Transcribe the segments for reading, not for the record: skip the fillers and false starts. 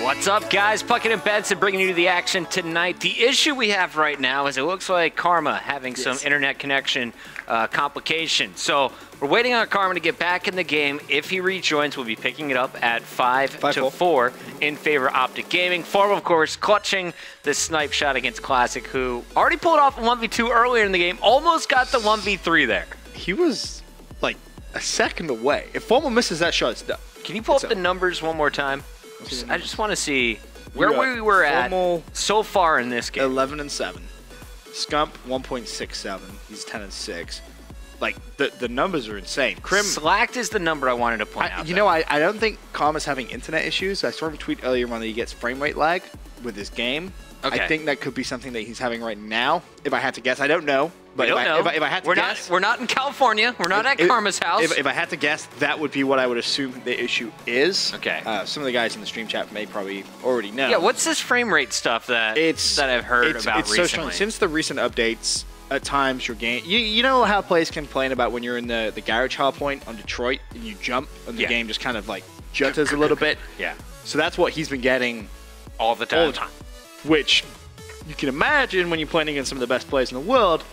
What's up, guys? Puckett and Benson bringing you the action tonight. The issue we have right now is it looks like Karma having some internet connection complications. So we're waiting on Karma to get back in the game. If he rejoins, we'll be picking it up at 5-4 in favor of Optic Gaming. Form, of course, clutching the snipe shot against Classic, who already pulled off a 1v2 earlier in the game. Almost got the 1v3 there. He was like a second away. If Formal misses that shot, it's done. Can you pull up the numbers one more time? I just want to see where we were at so far in this game. 11-7. Scump 1.67. He's 10-6. Like the numbers are insane. Crim Slacked is the number I wanted to point out. You know, I don't think Karma's having internet issues. I saw him tweet earlier on that he gets frame rate lag with his game. Okay. I think that could be something that he's having right now. If I had to guess, I don't know. But if I had to guess, we're not in California. We're not at Karma's house. If I had to guess, that would be what I would assume the issue is. Okay. Some of the guys in the stream chat may probably already know. Yeah. What's this frame rate stuff that I've heard about recently? So since the recent updates, at times your game, you know how players complain about when you're in the garage hard point on Detroit and you jump and the game just kind of like jutters a little bit. Yeah. So that's what he's been getting all the time. Which you can imagine when you're playing against some of the best players in the world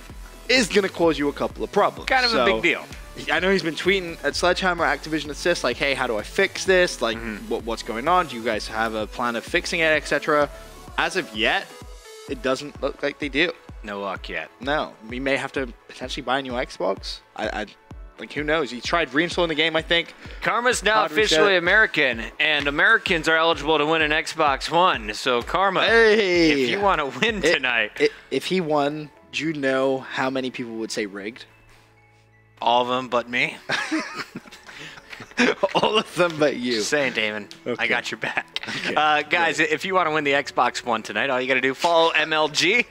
is going to cause you a couple of problems. Kind of a big deal. I know he's been tweeting at Sledgehammer, Activision Assist, like, hey, how do I fix this? Like, what's going on? Do you guys have a plan of fixing it, etc.? As of yet, it doesn't look like they do. No luck yet. No. We may have to potentially buy a new Xbox. Like, who knows? He tried reinstalling the game, I think. Karma's now officially American, and Americans are eligible to win an Xbox One. So, Karma, if you want to win tonight. If he won, do you know how many people would say rigged? All of them but me. All of them but you. Just saying, Damon. Okay. I got your back. Okay. Guys, if you want to win the Xbox One tonight, all you got to do, follow MLG.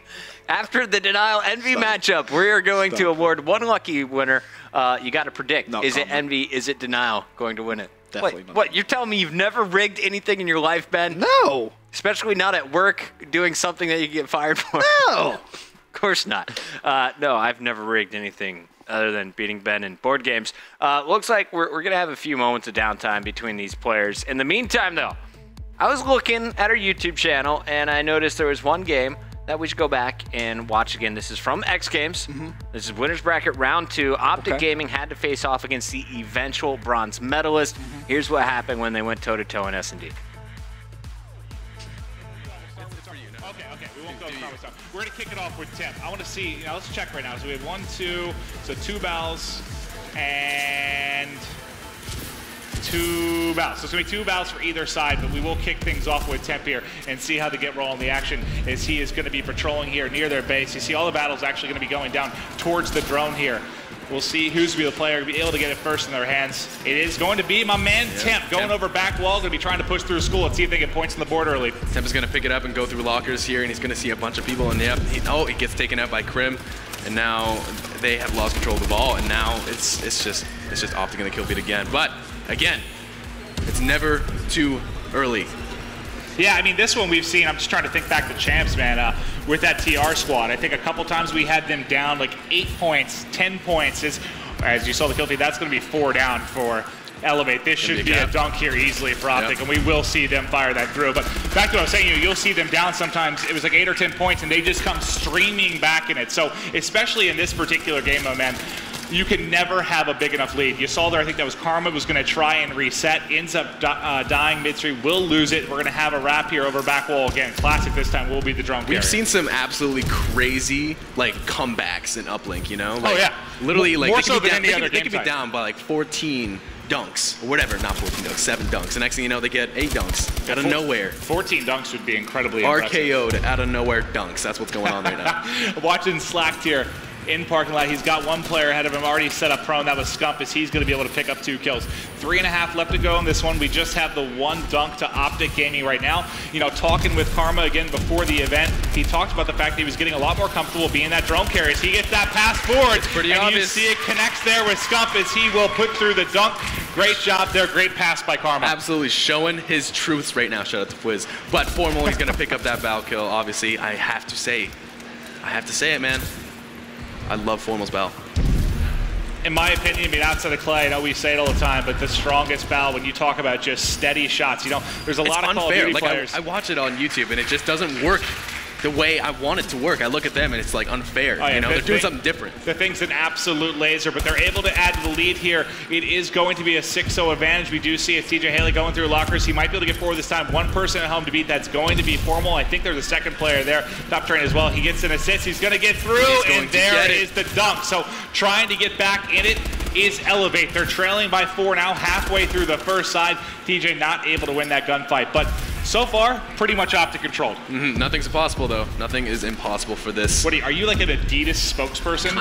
After the Denial Envy matchup, we are going to award one lucky winner. You got to predict. Is it Envy? Is it Denial going to win it? Definitely not. What? You're telling me you've never rigged anything in your life, Ben? No. Especially not at work doing something that you get fired for? No. Of course not. No, I've never rigged anything other than beating Ben in board games. Looks like we're going to have a few moments of downtime between these players. In the meantime, though, I was looking at our YouTube channel, and I noticed there was one game that we should go back and watch again. This is from X Games. This is Winners Bracket Round 2. Optic Gaming had to face off against the eventual bronze medalist. Here's what happened when they went toe-to-toe in S&D. Okay, we won't go across stuff. We're going to kick it off with Tim. I want to see, let's check right now. So we have 1, 2, so 2 battles and 2 battles. So it's going to be 2 battles for either side, but we will kick things off with Temp here and see how they get rolling the action as he is going to be patrolling here near their base. You see all the battles actually going to be going down towards the drone here. We'll see who's going to be the player to be able to get it first in their hands. It is going to be my man Temp going over back wall, going to be trying to push through school. Let's see if they get points on the board early. Temp is going to pick it up and go through lockers here, and he's going to see a bunch of people. And he gets taken out by Crim, and now they have lost control of the ball. And now it's just Optic going to kill feed again. But again, it's never too early. Yeah, I mean, this one we've seen, I'm just trying to think back to champs, man, with that TR squad. I think a couple times we had them down like 8 points, 10 points. As you saw the kill feed, that's going to be 4 down for Elevate. This should be a dunk here easily for Optic, and we will see them fire that through. But back to what I was saying, you'll see them down sometimes. It was like 8 or 10 points, and they just come streaming back in it. So especially in this particular game, though, man, you can never have a big enough lead. You saw there, I think that was Karma was going to try and reset, ends up dying midstream, will lose it. We're going to have a wrap here over back wall again. Classic this time will be the drone carrier. We've seen some absolutely crazy like comebacks in Uplink, you know? Like, oh yeah. Literally, like more so than any other game. They could be down by like 14 dunks or whatever, not 14 dunks, 7 dunks. The next thing you know, they get 8 dunks out of nowhere. 14 dunks would be incredibly impressive. RKO'd out of nowhere dunks. That's what's going on right now. Watching Slacked here in parking lot. He's got 1 player ahead of him already set up prone. That was Scump, as he's going to be able to pick up 2 kills. 3.5 left to go in this one. We just have the 1 dunk to Optic Gaming right now. You know, talking with Karma again before the event, he talked about the fact that he was getting a lot more comfortable being that drone carrier. As he gets that pass forward, it's pretty and obvious. You see it connects there with Scump as he will put through the dunk. Great job there. Great pass by Karma. Absolutely showing his truths right now. Shout out to Fwiz. But Formal, he's going to pick up that bow kill. Obviously, I have to say it, man. I love Formal's bow. in my opinion, I mean, outside of Clay, I know we say it all the time, but the strongest Val, when you talk about just steady shots, you know, there's a lot of Call of Duty players. I watch it on YouTube, and it just doesn't work the way I want it to work. I look at them, and it's like unfair. You know, they're doing something different. The thing's an absolute laser, but they're able to add to the lead here. It is going to be a 6-0 advantage. We do see it's TJ Haley going through lockers. He might be able to get forward this time. One person at home to beat. That's going to be Formal. I think there's a second player there, top train as well. He gets an assist. He's going to get through, and there is the dunk. So trying to get back in it is Elevate. They're trailing by 4 now, halfway through the first side. TJ not able to win that gunfight, but so far, pretty much Optic controlled. Nothing's impossible, though. Nothing is impossible for this. What are you like an Adidas spokesperson?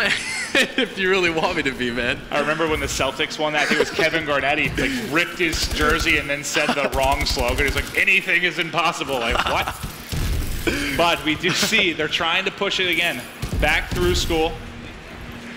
If you really want me to be, man. I remember when the Celtics won that. I think it was Kevin Garnett. He like ripped his jersey and then said the wrong slogan. He's like, anything is impossible. Like, what? But we do see they're trying to push it again. Back through school.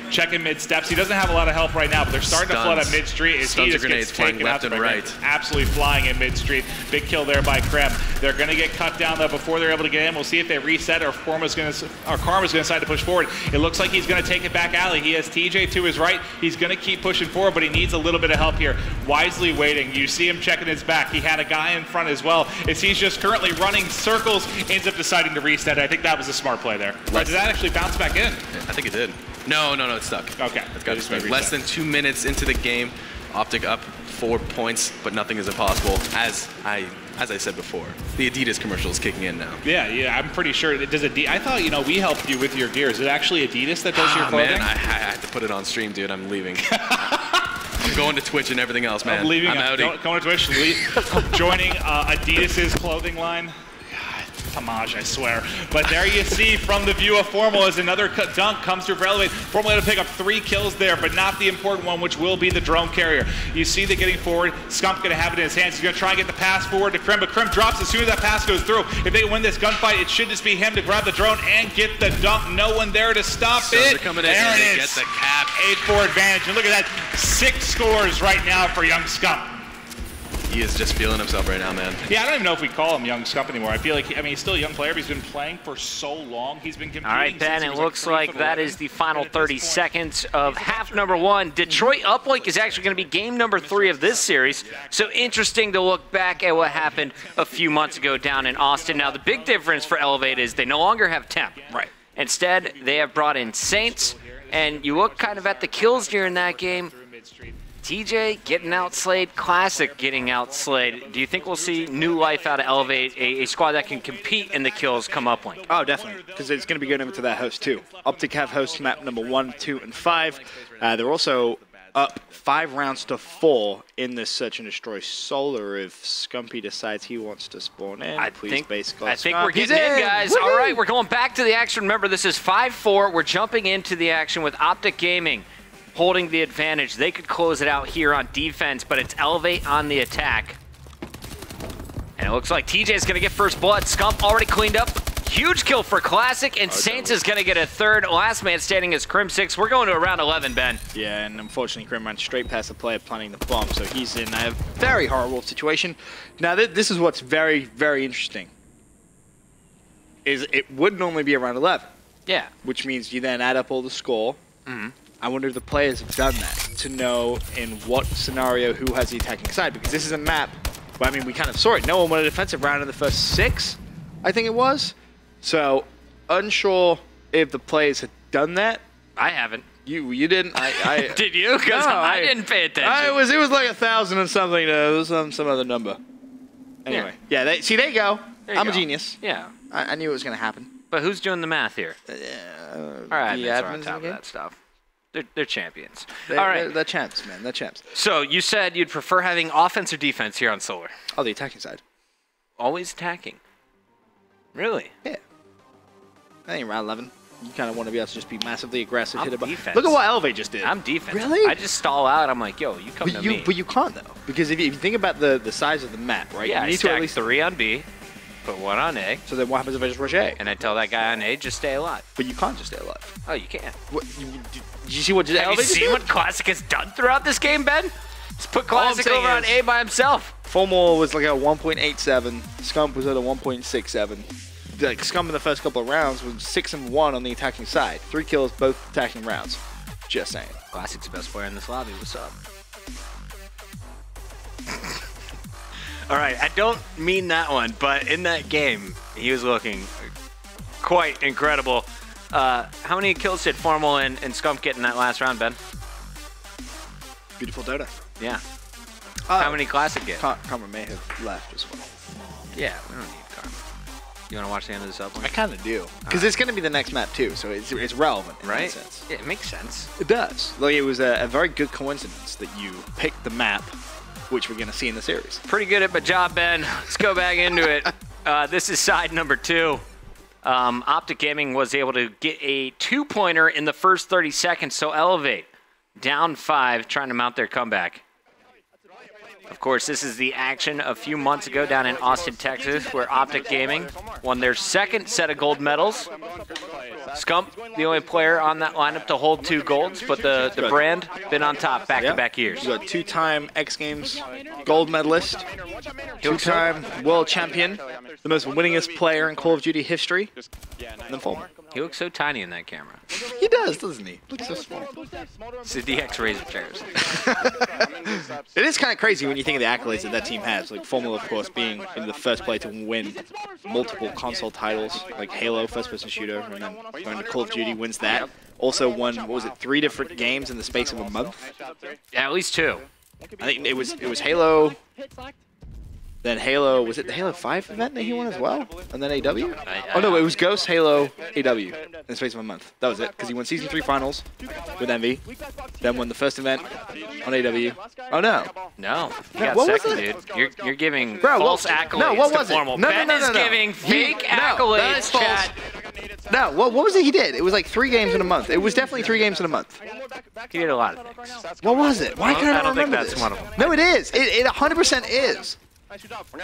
Checking mid steps. He doesn't have a lot of help right now, but they're starting to flood up mid street. As he just gets taken out and right. Absolutely flying in mid street. Big kill there by Krem. They're going to get cut down though before they're able to get in. We'll see if they reset or Karma's going to decide to push forward. It looks like he's going to take it back alley. He has TJ to his right. He's going to keep pushing forward, but he needs a little bit of help here. Wisely waiting. You see him checking his back. He had a guy in front as well. As he's just currently running circles, ends up deciding to reset. I think that was a smart play there. Did that actually bounce back in? I think it did. No, it's stuck. Okay. It's got to be less than 2 minutes into the game. Optic up 4 points, but nothing is impossible. As I said before, the Adidas commercial is kicking in now. Yeah, I'm pretty sure it does. I thought, we helped you with your gear. Is it actually Adidas that does your clothing? Man, I have to put it on stream, dude. I'm leaving. I'm going to Twitch and everything else, man. I'm leaving. I'm outing. Going to Twitch, joining Adidas's clothing line. Homage, I swear. But there you see from the view of Formal as another dunk comes through for Elevate. Formal able to pick up 3 kills there, but not the important one, which will be the drone carrier. You see they're getting forward. Scump going to have it in his hands. He's going to try and get the pass forward to Krim, but Krim drops as soon as that pass goes through. If they win this gunfight, it should just be him to grab the drone and get the dunk. No one there to stop it. Coming there in it is. Get the cap. 8-4 advantage. And look at that. 6 scores right now for young Scump. He is just feeling himself right now, man. Yeah, I don't even know if we call him Young Scump anymore. I feel like, he's still a young player, but he's been playing for so long. He's been competing. All right, Ben, it looks like that is the final 30 seconds of half number 1. Detroit Uplink is actually going to be game number 3 of this series. So interesting to look back at what happened a few months ago down in Austin. Now, the big difference for Elevate is they no longer have Temp. Right. Instead, they have brought in Saints, and you look kind of at the kills during that game. TJ getting outslayed, Classic getting outslayed. Do you think we'll see new life out of Elevate, a squad that can compete in the kills come uplink? Oh, definitely, because it's going to be going over to that host too. Optic have host map number 1, 2, and 5. They're also up 5 rounds to 4 in this Search and Destroy Solar if Scumpy decides he wants to spawn in. I think we're Scump. getting in, guys. All right, we're going back to the action. Remember, this is 5-4. We're jumping into the action with Optic Gaming holding the advantage. They could close it out here on defense, but it's Elevate on the attack. And it looks like TJ is going to get first blood. Scump already cleaned up. Huge kill for Classic, and Saints is going to get a third. Last man standing is Krim 6. We're going to around 11, Ben. Yeah, and unfortunately, Krim ran straight past the player planting the bomb, so he's in a very horrible situation. Now, this is what's very, very interesting. Is it would normally be around 11. Yeah. Which means you then add up all the score. Mm-hmm. I wonder if the players have done that to know in what scenario who has the attacking side, because this is a map where, we kind of saw it. No one won a defensive round in the first 6, I think it was. So, unsure if the players had done that. I haven't. You didn't? I Did you? Because no, I didn't pay attention. It was like 1,000 and something. It was some other number. Anyway, yeah. There you go. I'm a genius. Yeah. I knew it was going to happen. But who's doing the math here? All right, the admins admins on top of again? that stuff. They're champions. All right. They're champs, man. They're champs. So you said you'd prefer having offense or defense here on Solar? Oh, the attacking side. Always attacking. Really? Yeah. I think round 11. You kind of want to be able to just be massively aggressive. I'm hit it defense. Look at what Elevate just did. I'm defense. Really? I just stall out. I'm like, yo, you come to me. But you can't, though. Because if you think about the size of the map, right? Yeah, you need I stack to at least 3 on B, put 1 on A. So then what happens if I just rush A? And I tell that guy on A, just stay alive. But you can't just stay alive. Oh, you can. What, did you see what Have you Elevate seen did? what Classic has done throughout this game, Ben? Just put Classic over on A by himself. Fulmore was like a 1.87. Scump was at a 1.67. Like Scump in the first couple of rounds was 6 and 1 on the attacking side. 3 kills, both attacking rounds. Just saying. Classic's the best player in this lobby. What's up? All right, I don't mean that one, but in that game, he was looking quite incredible. How many kills did Formal and Scump get in that last round, Ben? Beautiful Dota. Yeah. How many Classic get? Karma may have left as well. Yeah, we don't need Karma. You want to watch the end of this up? I kind of do. Because it's going to be the next map, too, so it's relevant in right? that sense. Yeah, it makes sense. It does. Like, it was a very good coincidence that you picked the map, which we're going to see in the series. Pretty good at my job, Ben. Let's go back into it. This is side number 2. Optic Gaming was able to get a 2-pointer in the first 30 seconds, so Elevate down 5, trying to mount their comeback. Of course, this is the action a few months ago down in Austin, Texas, where Optic Gaming won their second set of gold medals. Scump, the only player on that lineup to hold 2 golds, but the brand been on top back-to-back years. You got 2-time X Games gold medalist, 2-time world champion, the most winningest player in Call of Duty history, and then Fulmer. He looks so tiny in that camera. He does, doesn't he? Looks so small. It's the DX Razor chairs. It is kind of crazy when you think of the accolades that team has. Like Formula, of course, being in the first player to win multiple console titles, like Halo, first-person shooter, and then going to Call of Duty, wins that. Also won, what was it, 3 different games in the space of a month? Yeah, at least 2. I think it was Halo. Then Halo, was it the Halo 5 event that he won as well? And then AW? Oh no, it was Ghost, Halo, AW in the space of a month. That was it, because he won Season 3 Finals with Envy, then won the first event on AW. Oh no. No, you got what was second, it? dude. You're giving Bro, false what, accolades no, what to was it? Formal. No, Ben is giving fake accolades, chat. No, what was it he did? It was like 3 games in a month. It was definitely 3 games in a month. He did a lot of things. What was it? Why can't I don't think remember that's this? one of them. No, it is. It 100% is.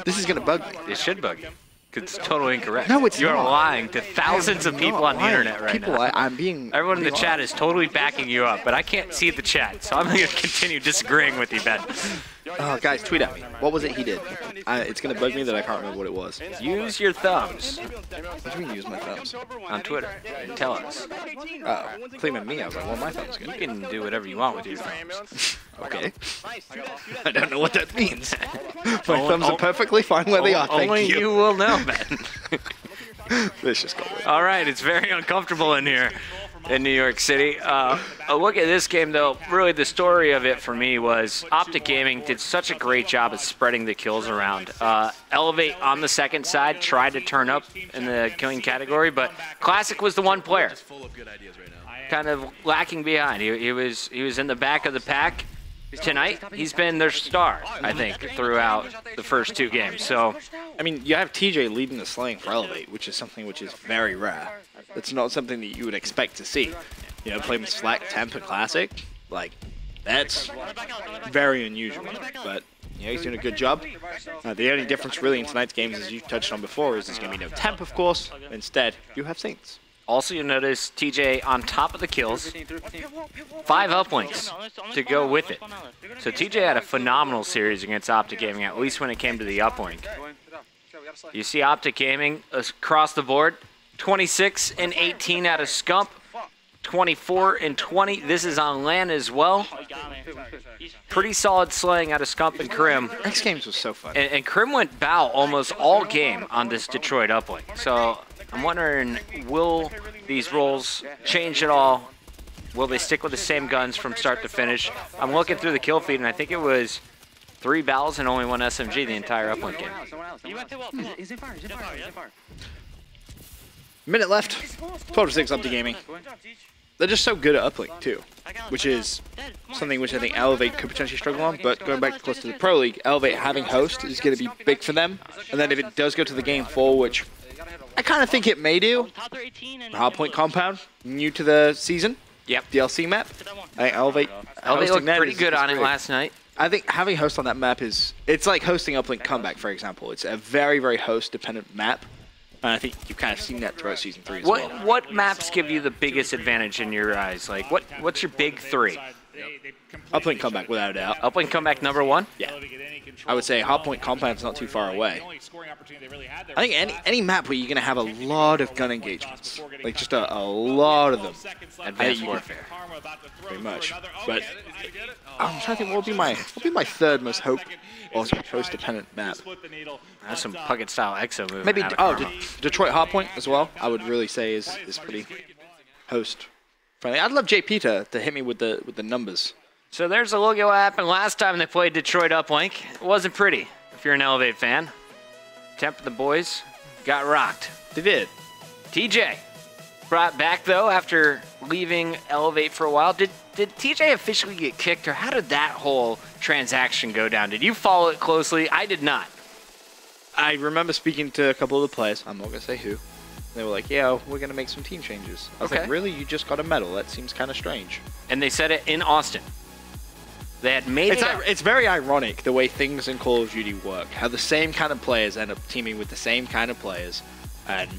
This is going to bug me. It should bug you. Because it's totally incorrect. No, it's You're not. lying to thousands of people on the internet right now. I'm being... Everyone in the being chat honest. is totally backing you up, but I can't see the chat, so I'm going to continue disagreeing with you, Ben. Oh, guys, tweet at me. What was it he did? It's going to bug me that I can't remember what it was. Use your thumbs What do you mean use my thumbs? on Twitter and tell us. Claim at me. I was like, well, my thumb's You good. can do whatever you want with your thumbs. Okay. I don't know what that means. My thumbs are perfectly fine where they are, thank Only you. you will know, Ben. Let's just go with it. All right, it's very uncomfortable in here in New York City. A look at this game, though, really the story of it for me was Optic Gaming did such a great job of spreading the kills around. Elevate on the second side tried to turn up in the killing category, but Classic was the one player kind of lacking behind. He was in the back of the pack. Tonight, he's been their star, I think, throughout the first 2 games. So, I mean, you have TJ leading the slaying for Elevate, which is something which is very rare. It's not something that you would expect to see. You know, playing Slack, Temp, and Classic, like, that's very unusual. But, yeah, he's doing a good job. The only difference really in tonight's games, as you touched on before, is there's going to be no Temp, of course. Instead, you have Saints. also you'll notice TJ on top of the kills, 5 uplinks to go with it. So TJ had a phenomenal series against Optic Gaming, at least when it came to the uplink. You see Optic Gaming across the board, 26 and 18 out of Scump, 24 and 20. This is on LAN as well. Pretty solid slaying out of Scump and Krim. X Games was so fun. And Krim went bow almost all game on this Detroit uplink. So I'm wondering, will these roles change at all? Will they stick with the same guns from start to finish? I'm looking through the kill feed, and I think it was 3 battles and only 1 SMG the entire uplink game. Minute left. 12-6 up to Gaming. They're just so good at uplink too, which is something which I think Elevate could potentially struggle on. But going back close to the Pro League, Elevate having host is going to be big for them. And then if it does go to the Game 4, which I kind of think it may do, Hardpoint Compound, new to the season. Yep. DLC map. I think Elevate looked pretty good on it last night. I think having host on that map it's like hosting Uplink Comeback, for example. It's a very, very host-dependent map. And I think you've kind of seen that throughout Season 3 as well. What maps give you the biggest advantage in your eyes? Like, what's your big 3? Uplink Comeback, without a doubt. Uplink Comeback number 1? Yeah. I would say Hardpoint Compound's not too far away. I think any map where you're going to have a lot of gun engagements, like just a lot of them. Advanced Warfare. Pretty much. But I'm trying to think what would be my third most host-dependent map. That's some Puckett-style exo movement. Maybe out of Karma. Detroit Hardpoint as well. I would really say is pretty host-friendly. I'd love JP to hit me with the numbers. So there's a look at what happened last time they played Detroit Uplink. It wasn't pretty, if you're an Elevate fan. Temp the boys got rocked. They did. TJ brought back, though, after leaving Elevate for a while. Did TJ officially get kicked, or how did that whole transaction go down? Did you follow it closely? I did not. I remember speaking to a couple of the players. I'm not going to say who. They were like, yeah, we're going to make some team changes. I was like, really? You just got a medal? That seems kind of strange. And they said it in Austin. They had made it's very ironic the way things in Call of Duty work. How the same kind of players end up teaming with the same kind of players. And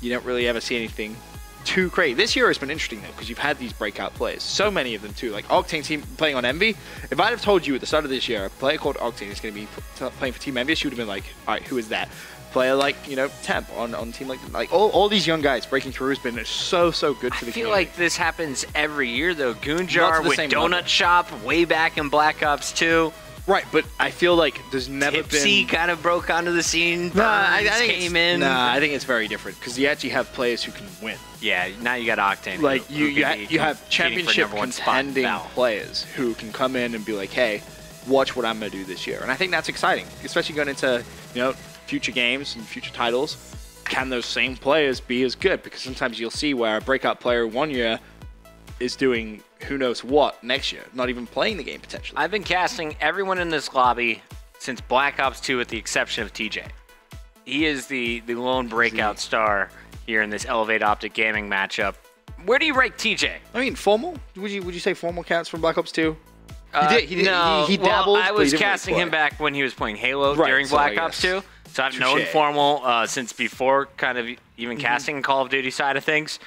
you don't really ever see anything too crazy. This year has been interesting, though, because you've had these breakout players. So many of them, too. Like Octane team playing on Envy. If I'd have told you at the start of this year, a player called Octane is going to be playing for Team Envious, you would have been like, all right, who is that? Player like, Temp on team like all these young guys breaking through has been so good for the community. I feel like this happens every year, though. Goonjar with Donut Shop way back in Black Ops 2. Right, but I feel like there's never Tipsy been... kind of broke onto the scene. I think it's very different because you actually have players who can win. Yeah, now you got Octane. Like you have championship contending players who can come in and be like, hey, watch what I'm going to do this year. And I think that's exciting, especially going into future games and future titles. Can those same players be as good? Because sometimes you'll see where a breakout player one year is doing who knows what next year, not even playing the game potentially. I've been casting everyone in this lobby since Black Ops 2 with the exception of TJ. He is the lone breakout star here in this Elevate Optic gaming matchup. Where do you rank TJ? I mean, formal? Would you say formal counts from Black Ops 2? He no, dabbled. I was casting him back when he was playing Halo during Black Ops 2. So I've known Formal since before kind of even casting Call of Duty side of things.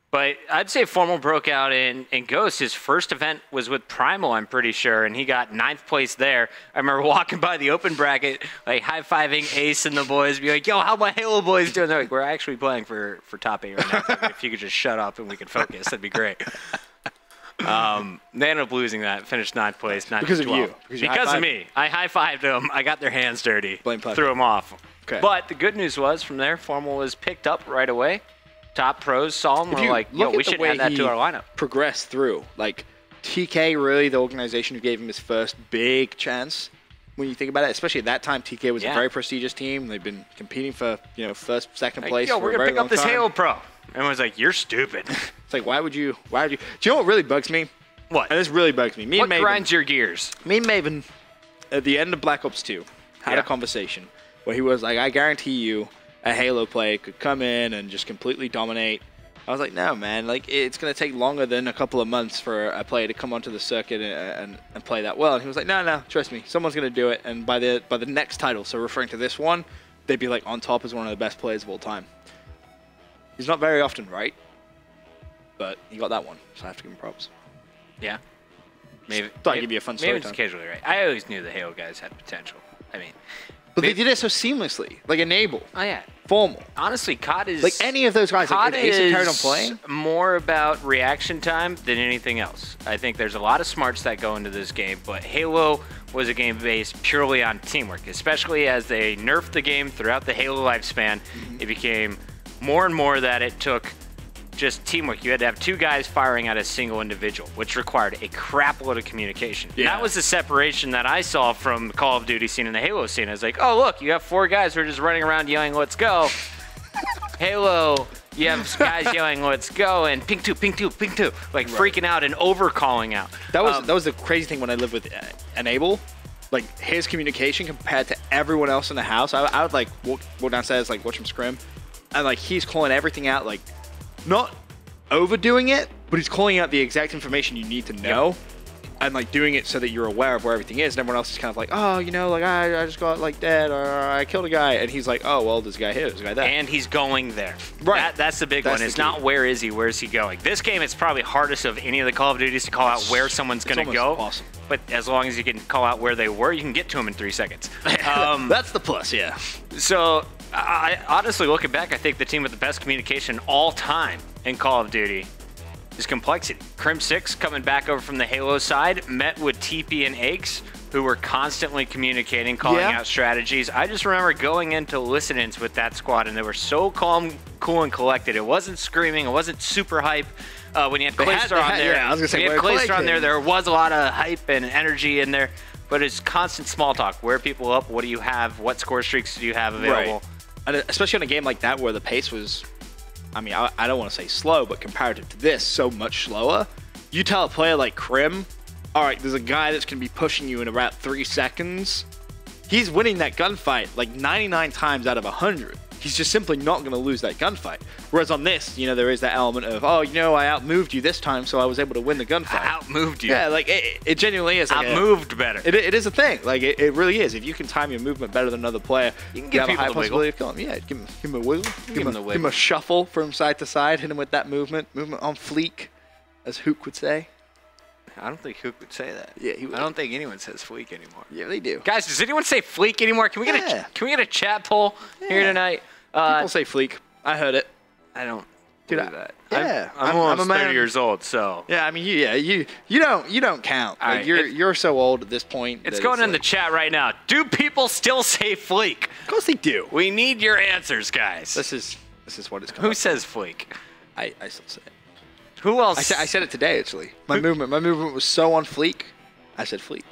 But I'd say Formal broke out in Ghost. His first event was with Primal, I'm pretty sure, and he got 9th place there. I remember walking by the open bracket, like high-fiving Ace and the boys, be like, yo, how my Halo boys doing? They're like, we're actually playing for top 8 right now. If you could just shut up and we could focus, that'd be great. They ended up losing that, finished 9th place, 9 because to 12. Of you. Because of me. I high-fived them. I got their hands dirty. Blame threw them off. Okay. But the good news was, from there, Formal was picked up right away. Top pros saw him. We're like, yo, we should add that to our lineup. Progressed through. Like, TK, really, the organization who gave him his first big chance. When you think about it, especially at that time, TK was a very prestigious team. They've been competing for, first, second place. Yo, for we're going to pick up this Halo Pro. Everyone's like, you're stupid. It's like, why would you? Do you know what really bugs me? What? And this really bugs me. What grinds your gears? Me and Maven, at the end of Black Ops 2, had a conversation where he was like, I guarantee you a Halo player could come in and just completely dominate. I was like, no, man. Like, it's going to take longer than a couple of months for a player to come onto the circuit and play that well. And he was like, no, trust me. Someone's going to do it. And by the next title, so referring to this one, they'd be like on top as one of the best players of all time. He's not very often right, but he got that one, so I have to give him props. Yeah. Maybe. Thought I'd give you a fun story. Maybe it's occasionally right. I always knew the Halo guys had potential. I mean. But they did it so seamlessly. Like Enable. Oh, yeah. Formal. Honestly, COD is... Like any of those guys. COD like, is carried on playing. More about reaction time than anything else. I think there's a lot of smarts that go into this game, but Halo was a game based purely on teamwork, especially as they nerfed the game throughout the Halo lifespan. It became more and more that it took just teamwork. You had to have 2 guys firing at a single individual, which required a crap load of communication. Yeah. That was the separation that I saw from the Call of Duty scene and the Halo scene. I was like, oh, look, you have 4 guys who are just running around yelling, let's go. Halo, you have guys yelling, let's go, and ping 2, ping 2, ping 2, like freaking out and over-calling out. That was the crazy thing when I lived with Enable. Like, his communication compared to everyone else in the house. I would, like, walk downstairs, like, watch him scrim, and, like, he's calling everything out, like, not overdoing it, but he's calling out the exact information you need to know. and like doing it so that you're aware of where everything is, and everyone else is kind of like, oh, you know, like I just got like dead, or I killed a guy, and he's like, oh, well, there's a guy here, there's a guy there. And he's going there. Right. That's the big That's one. It's the not key. where is he, where's he going. This game, it's probably hardest of any of the Call of Duties to call out where someone's going to go. Awesome. But as long as you can call out where they were, you can get to them in 3 seconds. That's the plus, yeah. So, I honestly, looking back, I think the team with the best communication all time in Call of Duty is Complexity. Crim 6 coming back over from the Halo side, met with TP and Aches, who were constantly communicating, calling out strategies. I just remember going into listen-ins with that squad, and they were so calm, cool, and collected. It wasn't screaming. It wasn't super hype. When you had Clayster on there, yeah, I was gonna say, when you had where Clayster on there, came. there was a lot of hype and energy in there, but it's constant small talk. Where are people up? What do you have? What score streaks do you have available? Right. And especially on a game like that where the pace was, I mean, I don't want to say slow, but comparative to this, so much slower. You tell a player like Crim, all right, there's a guy that's going to be pushing you in about 3 seconds. He's winning that gunfight like 99 times out of 100. He's just simply not going to lose that gunfight. Whereas on this, you know, there is that element of, oh, you know, I outmoved you this time, so I was able to win the gunfight. Outmoved you. Yeah, like it genuinely is. Like Outmoved better. It is a thing. Like it really is. If you can time your movement better than another player, You can give have a people high the wiggle. possibility of killing him. Yeah, give him a wiggle. Give him the wiggle. Give him a shuffle from side to side. Hit him with that movement on fleek, as Hook would say. I don't think Hook would say that. Yeah, he would. I don't think anyone says fleek anymore. Yeah, they do. Guys, does anyone say fleek anymore? Can we get a chat poll here tonight? People say fleek. I heard it. I don't Dude, believe that. yeah, I'm I'm almost a man. 30 years old, so Yeah, I mean, you don't count. All Like, right, you're so old at this point. it's that going in the like- chat right now. Do people still say fleek? Of course they do. We need your answers, guys. This is what it's called. Who says fleek? I still say it. Who else? I said it today actually. My movement was so on fleek. I said fleek.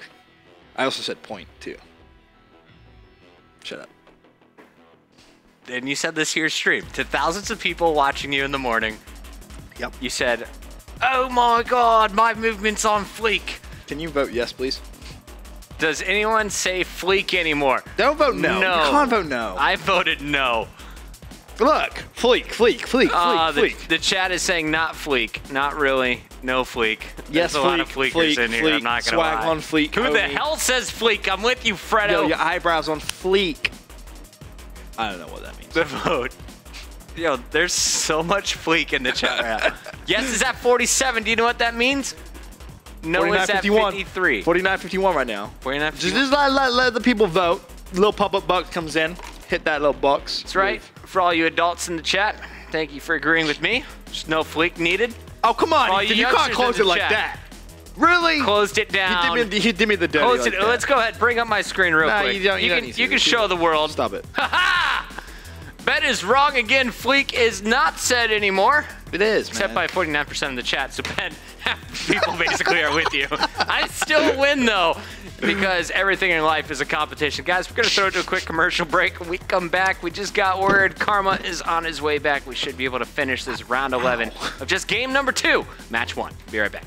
I also said point too. Shut up. And you said this here stream to thousands of people watching you in the morning. Yep. You said, "Oh my God, my movement's on fleek." Can you vote yes, please? Does anyone say fleek anymore? Don't vote no. No. You can't vote no. I voted no. Look, fleek. The chat is saying not fleek, not really, no fleek. Yes, There's a lot of fleek, fleekers fleek, in here. fleek, I'm not gonna swag lie. on fleek, Who the homie. hell says fleek? I'm with you, Fredo. Yo, your eyebrows on fleek. I don't know what that means. The vote. Yo, there's so much fleek in the chat right now. Yes is at 47. Do you know what that means? No is at 53. 49-51 right now. 49. Just let the people vote. Little pop-up box comes in. Hit that little box. That's right. For all you adults in the chat, thank you for agreeing with me. There's no fleek needed. Oh, come For all on. You youngsters can't in close the it like chat. that. Really? Closed it down. You did me the dirty Closed like it. that. Let's go ahead. Bring up my screen real Nah, quick. you don't need to. You can show the world. Stop it. Bet is wrong again. Fleek is not said anymore. It is, Except man. by 49% of the chat. So Ben, people basically are with you. I still win though, because everything in life is a competition. Guys, we're gonna throw it to a quick commercial break. When we come back, we just got word Karma is on his way back. We should be able to finish this round 11 of just game number 2, match 1. Be right back.